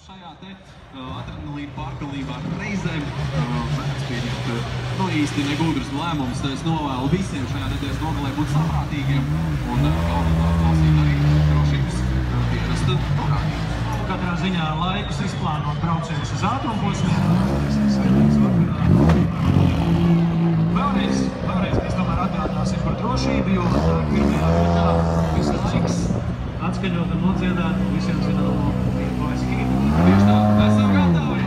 Šajā te adrenalīna pārpilnībā reizēm vērts pieņemt īsti negudrus lēmumus. Es novēlu visiem šajā nedēļas nogalē būt saprātīgiem un galvenā klausīt arī drošības dienesta norādījumus. Katrā ziņā laikus izplānot braucienus uz ātrumposmiem. Vēlreiz mēs tomēr atgādināsim par drošību, jo pirmajā vietā viss laiks atskaņot un nodziedāt visiem zināmo Boys Hit. Tieši tā, esam gatavi!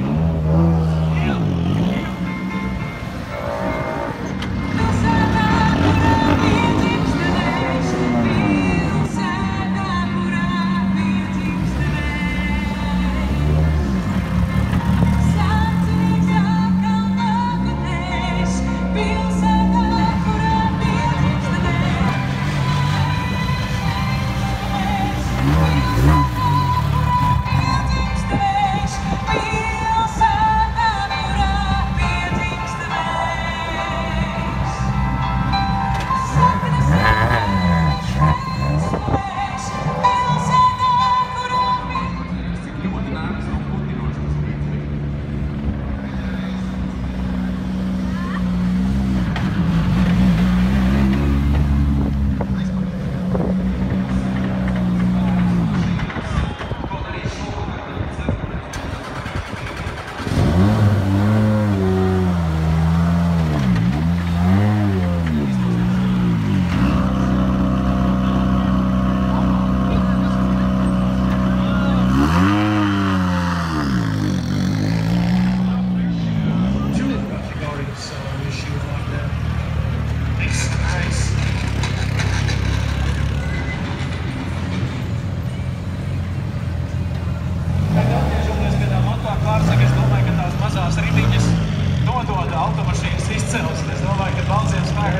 Automašīnas izcelsme. Es domāju, ka balsiem spēkā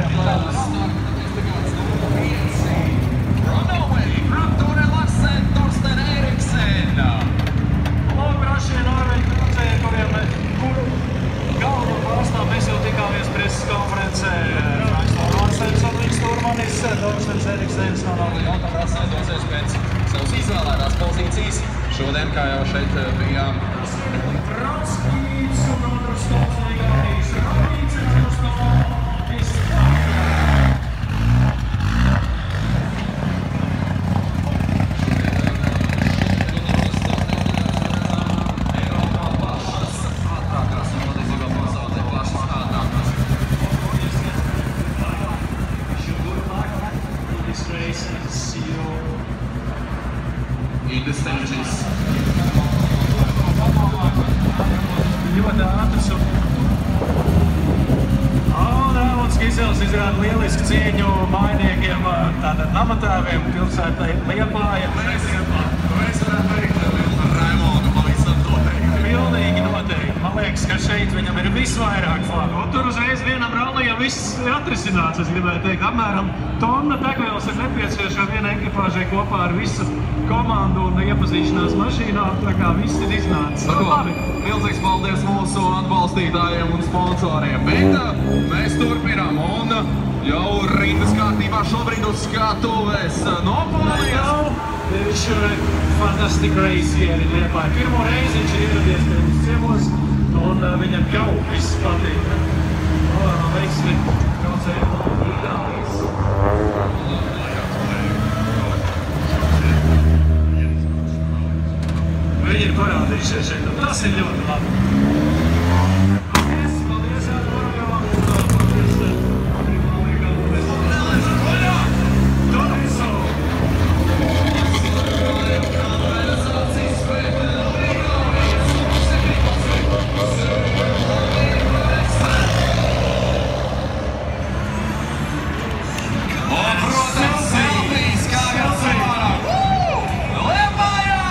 Runaway from Tore Larsen, Torsten Eriksen. Lūk, brašie norvēģi braucēji, kuru galveno pārstāv mēs jau tikāmies preses konferencē. Raislo Larsens un viņš turmanis, Torstens Eriksens no Norvēģi. Tas nedosies pēc savas izvēlētās pozīcijas. Šodien, kā jau šeit bijām. Franskīts un otrs stopslīgājīs. In the stages. Ļoti ātrs un Rāvons Kizels izrāda lielisku cieņu mainiekiem, tātad namatēviem, pilsētai Liepāja. Mēs varētu veikt par Raimonu pavisam noteikti. Pilnīgi noteikti. Man liekas, ka šeit viņam ir visvairāk flāgu. Un tur uzreiz vienam rallijam viss ir atrisināts, es gribētu teikt. Apmēram tonna degvielas ir nepieciešama viena ekipāžai kopā ar visu komandu un iepazīšanās mašīnām, tā kā viss ir iznācis. Labi. Milzīgs paldies mūsu atbalstītājiem un sponsoriem. Bet mēs turpinām un jau rindas kārtībā šobrīd uz skatuves no Polijas. Viņš ir fantastic race here in Liepāja. Pirmo reizi viņš ir ieradies pie mums ciemos un viņam jau viss patīk. Veiksmi braucējiem no Itālijas. Viņi ir parādījušies šeit, un tas ir ļoti labi. Paldies, paldies, Ārvarajā, un paldies, Toreso! Un, protams, Silvijas, kā jau savārāk. Liepājā!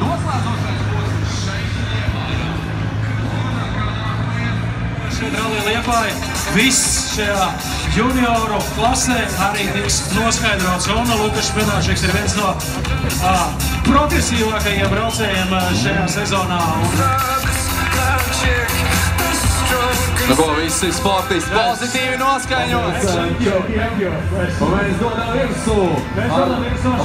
Noslēdzošais būs šeit Liepājā. Šeit Rallija Liepāja. Viss šajā junioru klasē arī tiks noskaidrots. Un Lukas Špināšiks ir viens no progresīvākajiem braucējiem šajā sezonā. Nu, ko visi sportisti pozitīvi noskaņots. Un mēs dodam virsū ar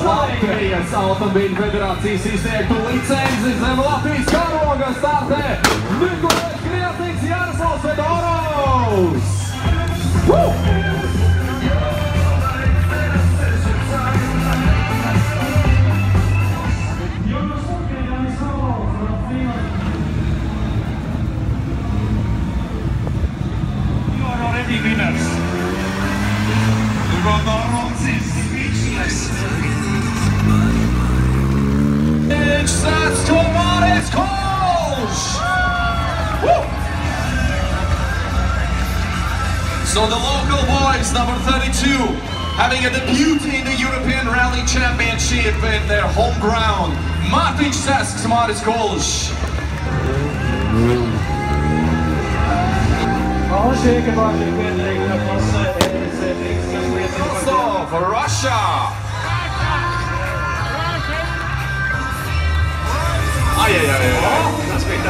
Latvijas automobīļu federācijas izsniegtu licenci zem Latvijas karoga startē Nikolais Krietniks, Jaroslavs Fedorovs. Winners. Fedorovs speechless. That's Tomaris Kolš. So the local boys, number 32, having a debut in the European Rally Championship in their home ground. Mārtiņš Sasks, Tomaris Kolš. Rostov, Russia!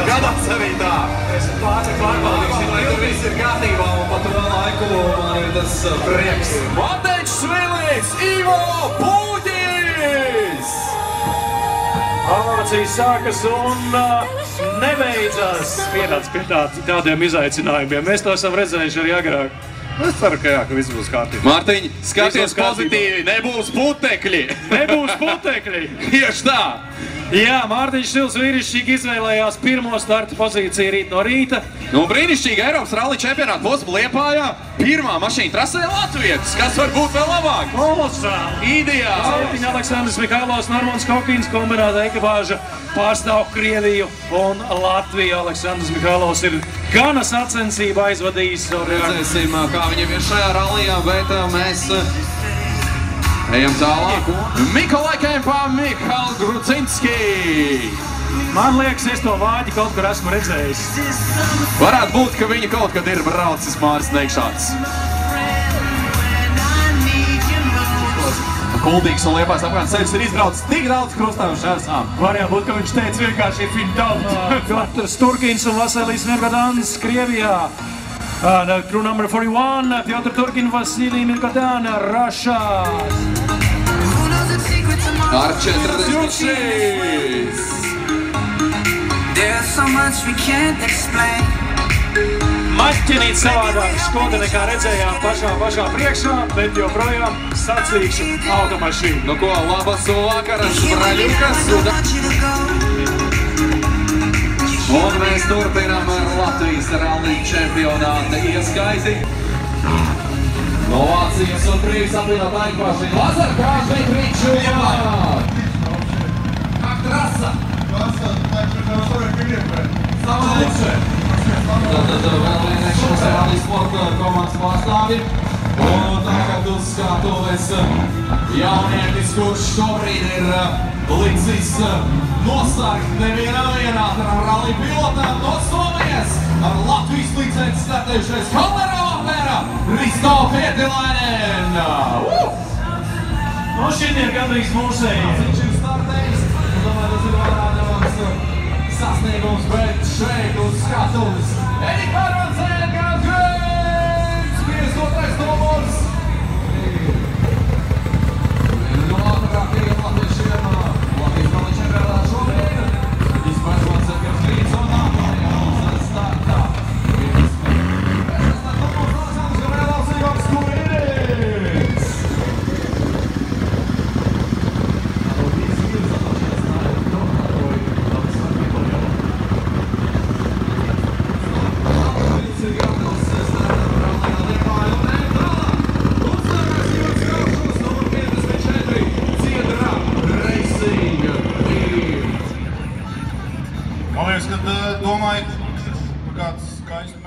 Gadās arī tā. Es pārbaudīšu, Lai tur viss ir kārtībā un pa to laiku man ir tas prieks. Matejs Švilis, Ivo Pūģis! Avācijas sākas un nebeidzas. Pienāc pie tādiem izaicinājumiem. Mēs to esam redzējuši arī agrāk. Es ceru, ka jā, ka viss būs kārtībā. Mārtiņ, skaties pozitīvi, nebūs putekļi. Nebūs putekļi. Tieši tā. Jā, Mārtiņš Šils vīrišķīgi izvēlējās pirmo starta pozīciju rīt no rīta. Nu, brīnišķīgi Eiropas rally čempionāta posma Liepājā. Pirmā mašīna trasē Latvietis. Kas var būt vēl labāk? Kolosāli! Ideāli! Aleksandrs Mikailovs, Normons Kokins, kombinēta ekipāža pārstāv Krieviju un Latviju. Aleksandrs Mikailovs ir gana sacensību aizvadījis. Redzēsim, kā viņam ir šajā rallijā, bet mēs ejam tālāk. Mikolai Kempā, Mihail Grudzinski. Man liekas, es to vāģi kaut kur esmu redzējis. Varētu būt, ka viņi kaut kad ir braucis Māris Neikšāds. Kuldīgs un Liepājas apkārt ceļus ir izbraucis tik daudz krustājumu šķērsām. Varētu būt, ka viņš teica vienkārši ir viņa tauta. Piotrs Turkins un Vasilijs Mirgadans, Krievijā. Crew number 41, Piotr Turkin, Vasilij Mirgadan, Russia. Ar 46. There's so much we can't explain. Maķenīt savādāk Škoda nekā redzējām pašā priekšā, bet joprojām sacīkšu automašīnu. Nu ko, labas vakaras, Braļukas. Un mēs turpinām ar Latvijas rally čempionāta ieskaiti. No Vācijas un Krievijas apvienotā ekipāža Lazarkāža Mitričuva. Kā trasa? Tātad vēl vienēkšanas rally sporta komandas pārstāvi. Un tagad uz skatuves jaunietis, kurš šobrīd ir licis nosargt nevienam vienātram rally pilotam no Somijas ar Latvijas licenci startējušais Kalnerā Risto Pietilainen. No šeit ir gandrīz mūsēji. Viņš ir startējis, un domāju, tas ir vairāk sasniegums, bet šeit uz skatuves Erika Arvancēna Grēns, 52. numurs. No ātrākajiem latviešiem Latvijas rally čempionātā šobrīd. Izpēžots Grēns un nākamajā startā. Man liekas, kad domājat par kādu skaistu